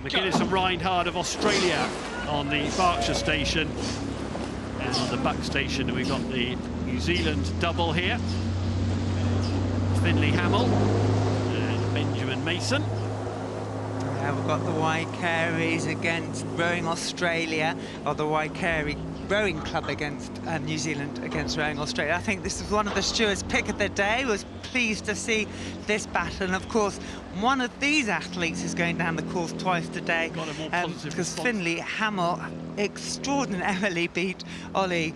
McGuinness and Reinhard of Australia on the Berkshire station. And on the Buck station, we've got the New Zealand double here. Hamill and Benjamin Mason. Yeah, we've got the Waikaris against Rowing Australia, or the Waikari Rowing Club against New Zealand against Rowing Australia. I think this is one of the stewards' pick of the day. Was pleased to see this battle, and of course one of these athletes is going down the course twice today, because Hamill extraordinarily beat Ollie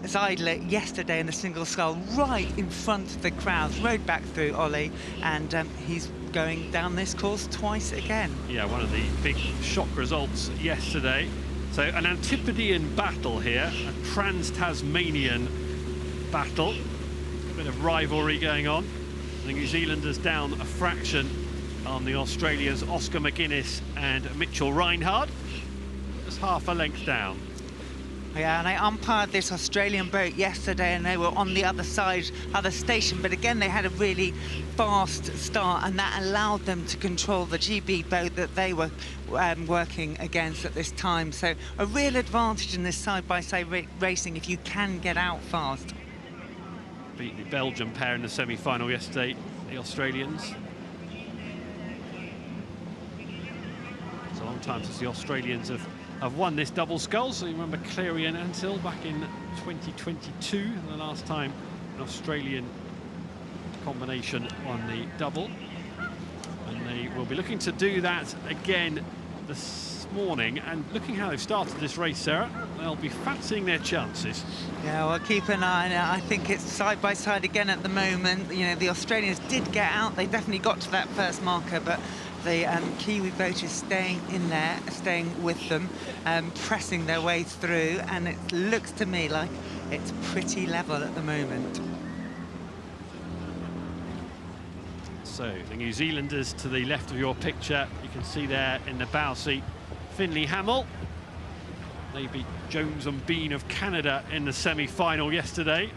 Zeidler yesterday in the single scull, right in front of the crowds, rode back through Ollie, and he's going down this course twice again. Yeah, one of the big shock results yesterday. So an Antipodean battle here, a trans-Tasmanian battle, a bit of rivalry going on. The New Zealanders down a fraction on the Australians, Oscar McGuinness and Mitchell Reinhard, just half a length down. Yeah, and I umpired this Australian boat yesterday, and they were on the other side, other station, but again they had a really fast start, and that allowed them to control the GB boat that they were working against at this time. So a real advantage in this side-by-side racing if you can get out fast. Beat the Belgian pair in the semi-final yesterday, the Australians. It's a long time since the Australians have won this double scull. So you remember Cleary and Ansell back in 2022, the last time an Australian combination won the double. And they will be looking to do that again this morning. And looking how they've started this race, Sarah, they'll be fancying their chances. Yeah, well, keep an eye on it. I think it's side by side again at the moment. You know, the Australians did get out. They definitely got to that first marker, but the Kiwi boat is staying in there, staying with them, pressing their way through, and it looks to me like it's pretty level at the moment. So the New Zealanders to the left of your picture, you can see there in the bow seat, Hamill. They beat Jones and Bean of Canada in the semi-final yesterday.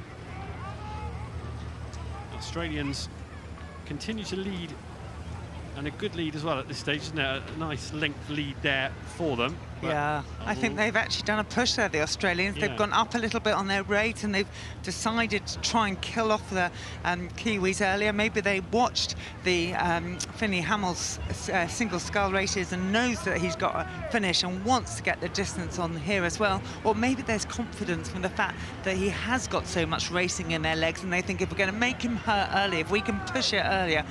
Australians continue to lead, and a good lead as well at this stage, isn't it? A nice length lead there for them. Yeah, I think they've actually done a push there, the Australians. Yeah. They've gone up a little bit on their rate, and they've decided to try and kill off the Kiwis earlier. Maybe they watched the Hamill's single scull races and knows that he's got a finish and wants to get the distance on here as well. Or maybe there's confidence from the fact that he has got so much racing in their legs, and they think if we're going to make him hurt early, if we can push it earlier,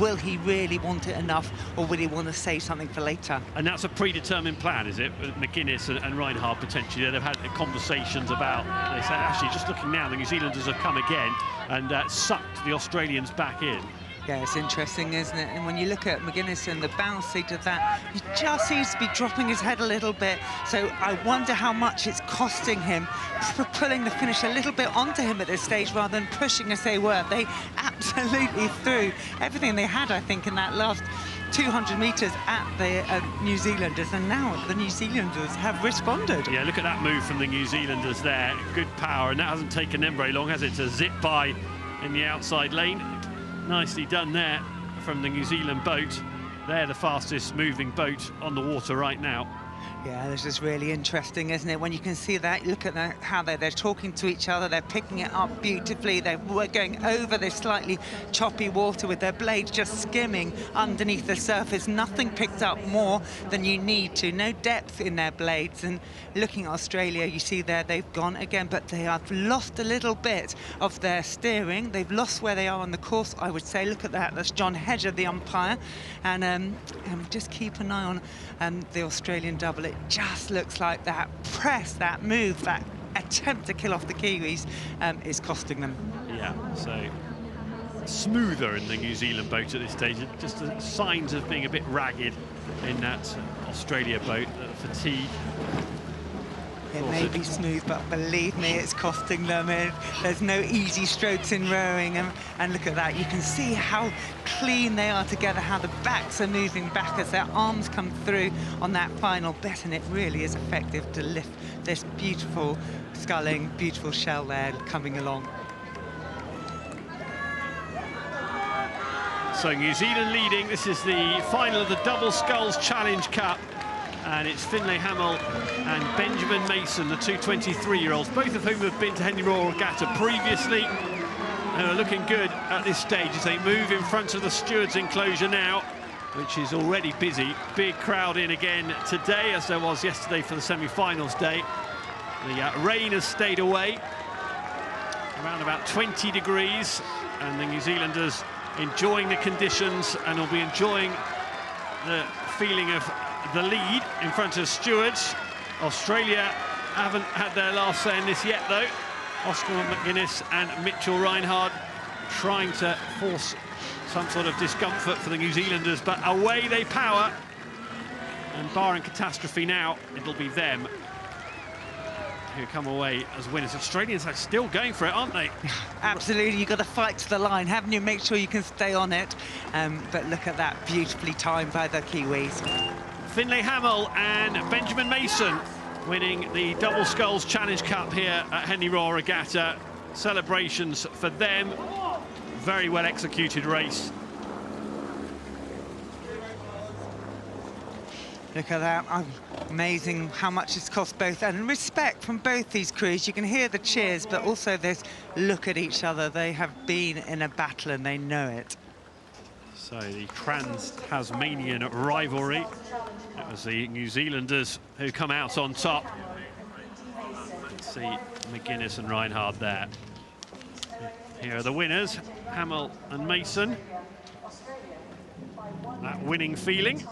will he really want it enough, or will he want to save something for later? And that's a predetermined plan, is it? McGuinness and Reinhard potentially, they've had conversations about, they said, actually, just looking now, the New Zealanders have come again and sucked the Australians back in. Yeah, it's interesting, isn't it? And when you look at McGuinness and the bounce seat of that, he just seems to be dropping his head a little bit. So I wonder how much it's costing him for pulling the finish a little bit onto him at this stage rather than pushing as they were. They absolutely threw everything they had, I think, in that last 200 metres at the New Zealanders, and now the New Zealanders have responded. Yeah, look at that move from the New Zealanders there. Good power, and that hasn't taken them very long, has it, to zip by in the outside lane. Nicely done there from the New Zealand boat. They're the fastest moving boat on the water right now. Yeah, this is really interesting, isn't it? When you can see that, look at that, how they're talking to each other, they're picking it up beautifully, they're going over this slightly choppy water with their blades just skimming underneath the surface. Nothing picked up more than you need to, no depth in their blades. And looking at Australia, you see there they've gone again, but they have lost a little bit of their steering. They've lost where they are on the course, I would say. Look at that, that's John Hedger, the umpire. And just keep an eye on the Australian double. It just looks like that press, that move, that attempt to kill off the Kiwis is costing them. Yeah, so smoother in the New Zealand boat at this stage. Just the signs of being a bit ragged in that Australia boat, fatigue. It may be smooth, but believe me, it's costing them. There's no easy strokes in rowing, and look at that. You can see how clean they are together, how the backs are moving back as their arms come through on that final bit, and it really is effective to lift this beautiful sculling, beautiful shell there coming along. So New Zealand leading. This is the final of the Double Sculls Challenge Cup. And it's Finlay Hamill and Benjamin Mason, the two 23-year-olds, both of whom have been to Henley Royal Regatta previously. And are looking good at this stage as they move in front of the stewards' enclosure now, which is already busy. Big crowd in again today, as there was yesterday for the semi-finals day. The rain has stayed away, around about 20 degrees, and the New Zealanders enjoying the conditions and will be enjoying the feeling of the lead in front of stewards. Australia haven't had their last say in this yet, though. Oscar McGuinness and Mitchell Reinhard trying to force some sort of discomfort for the New Zealanders, but away they power. And barring catastrophe now, it'll be them who come away as winners. Australians are still going for it, aren't they? Absolutely, you've got to fight to the line, haven't you? Make sure you can stay on it. But look at that, beautifully timed by the Kiwis. Finlay Hamill and Benjamin Mason winning the Double Sculls Challenge Cup here at Henley Royal Regatta. Celebrations for them. Very well executed race. Look at that, amazing how much it's cost both, and respect from both these crews. You can hear the cheers, but also this look at each other. They have been in a battle and they know it. So the trans-Tasmanian rivalry. It was the New Zealanders who come out on top. Let's see McGuinness and Reinhard there. Here are the winners, Hamill and Mason. That winning feeling.